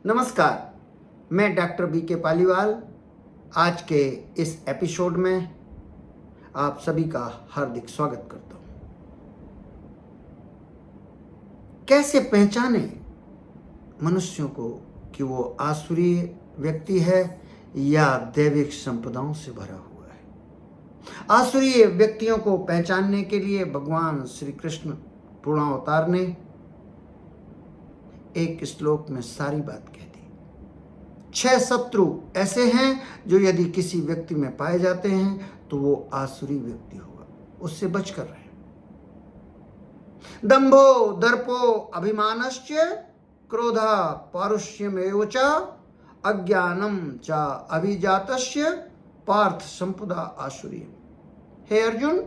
नमस्कार, मैं doctor BK Paliwal आज के इस एपिसोड में आप सभी का हार्दिक स्वागत करता हूं। कैसे पहचाने मनुष्यों को कि वो आसुरीय व्यक्ति है या दैविक संपदाओं से भरा हुआ है। आसुरीय व्यक्तियों को पहचानने के लिए भगवान श्री कृष्ण पूर्णावतार ने एक श्लोक में सारी बात कह दी। 6 शत्रु ऐसे हैं जो यदि किसी व्यक्ति में पाए जाते हैं तो वो आसुरी व्यक्ति होगा, उससे बचकर रहे। दंभो दर्पो अभिमानश्च क्रोधा पारुष्यमेव च अज्ञानम च अभिजातस्य पार्थ संपदा आसुरी। हे अर्जुन,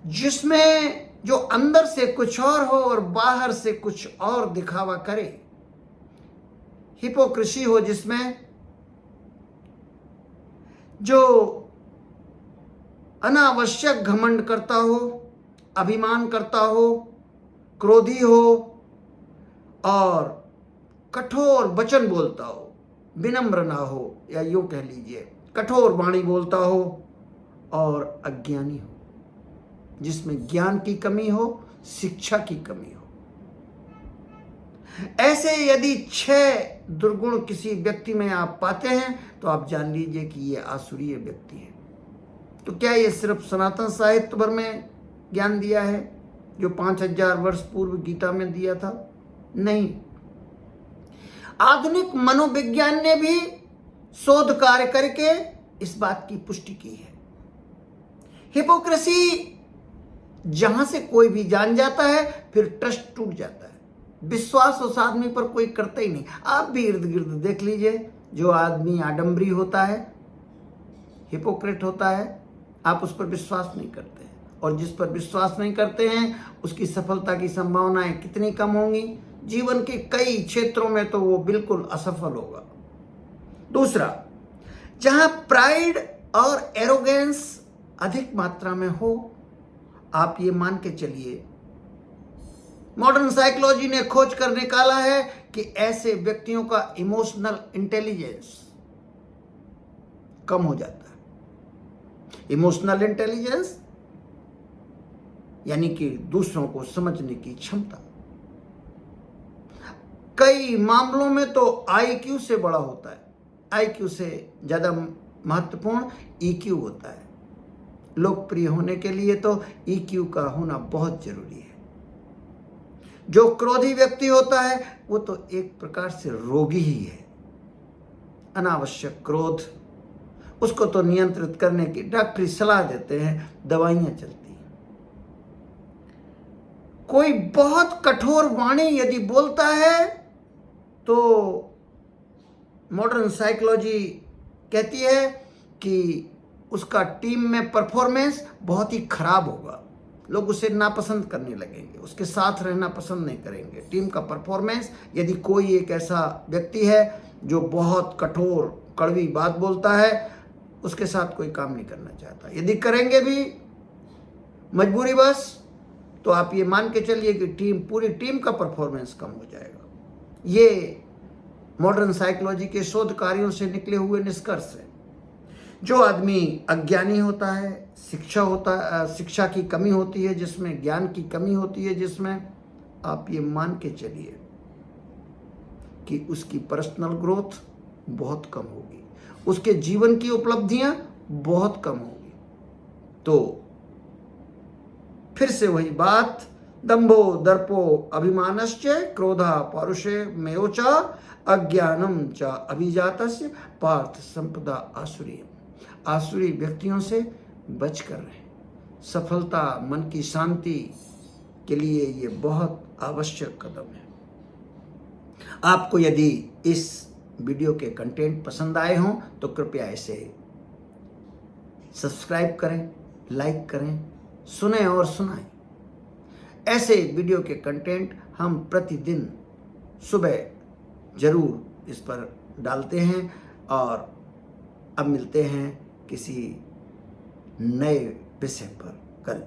जिसमें जो अंदर से कुछ और हो और बाहर से कुछ और दिखावा करे, हिपोक्रेसी हो, जिसमें जो अनावश्यक घमंड करता हो, अभिमान करता हो, क्रोधी हो और कठोर वचन बोलता हो, विनम्र ना हो, या यूं कह लीजिए कठोर वाणी बोलता हो और अज्ञानी हो, जिसमें ज्ञान की कमी हो, शिक्षा की कमी हो। ऐसे यदि 6 दुर्गुण किसी व्यक्ति में आप पाते हैं तो आप जान लीजिए कि ये आसुरीय व्यक्ति है। तो क्या ये सिर्फ सनातन साहित्य भर में ज्ञान दिया है जो 5000 वर्ष पूर्व गीता में दिया था? नहीं, आधुनिक मनोविज्ञान ने भी शोध कार्य करके इस बात की पुष्टि की है। हिपोक्रेसी जहां से कोई भी जान जाता है फिर ट्रस्ट टूट जाता है, विश्वास उस आदमी पर कोई करता ही नहीं। आप भी इर्द गिर्द देख लीजिए, जो आदमी आडंबरी होता है, हिपोक्रेट होता है, आप उस पर विश्वास नहीं करते हैं, और जिस पर विश्वास नहीं करते हैं उसकी सफलता की संभावनाएं कितनी कम होंगी। जीवन के कई क्षेत्रों में तो वो बिल्कुल असफल होगा। दूसरा, जहां प्राइड और एरोगेंस अधिक मात्रा में हो, आप ये मान के चलिए, मॉडर्न साइकोलॉजी ने खोज कर निकाला है कि ऐसे व्यक्तियों का इमोशनल इंटेलिजेंस कम हो जाता है। इमोशनल इंटेलिजेंस यानी कि दूसरों को समझने की क्षमता। कई मामलों में तो आईक्यू से बड़ा होता है, आईक्यू से ज्यादा महत्वपूर्ण ईक्यू होता है। लोकप्रिय होने के लिए तो ईक्यू का होना बहुत जरूरी है। जो क्रोधी व्यक्ति होता है वो तो एक प्रकार से रोगी ही है। अनावश्यक क्रोध, उसको तो नियंत्रित करने की डॉक्टरी सलाह देते हैं, दवाइयां चलती हैं। कोई बहुत कठोर वाणी यदि बोलता है तो मॉडर्न साइकोलॉजी कहती है कि उसका टीम में परफॉर्मेंस बहुत ही खराब होगा। लोग उसे नापसंद करने लगेंगे, उसके साथ रहना पसंद नहीं करेंगे। टीम का परफॉर्मेंस, यदि कोई एक ऐसा व्यक्ति है जो बहुत कठोर कड़वी बात बोलता है, उसके साथ कोई काम नहीं करना चाहता। यदि करेंगे भी मजबूरीवश, तो आप ये मान के चलिए कि पूरी टीम का परफॉर्मेंस कम हो जाएगा। ये मॉडर्न साइकोलॉजी के शोध कार्यों से निकले हुए निष्कर्ष है। जो आदमी अज्ञानी होता है, शिक्षा की कमी होती है, जिसमें ज्ञान की कमी होती है, जिसमें आप ये मान के चलिए कि उसकी पर्सनल ग्रोथ बहुत कम होगी, उसके जीवन की उपलब्धियां बहुत कम होगी। तो फिर से वही बात, दंभो दर्पो अभिमानश्च क्रोधा पौरुषेमेव च अज्ञानम च अभिजातस्य पार्थ संपदा आसुरी। आसुरी व्यक्तियों से बचकर रहें। सफलता, मन की शांति के लिए ये बहुत आवश्यक कदम है। आपको यदि इस वीडियो के कंटेंट पसंद आए हों तो कृपया इसे सब्सक्राइब करें, लाइक करें, सुनें और सुनाएं। ऐसे वीडियो के कंटेंट हम प्रतिदिन सुबह जरूर इस पर डालते हैं। और अब मिलते हैं किसी नए विषय पर कल।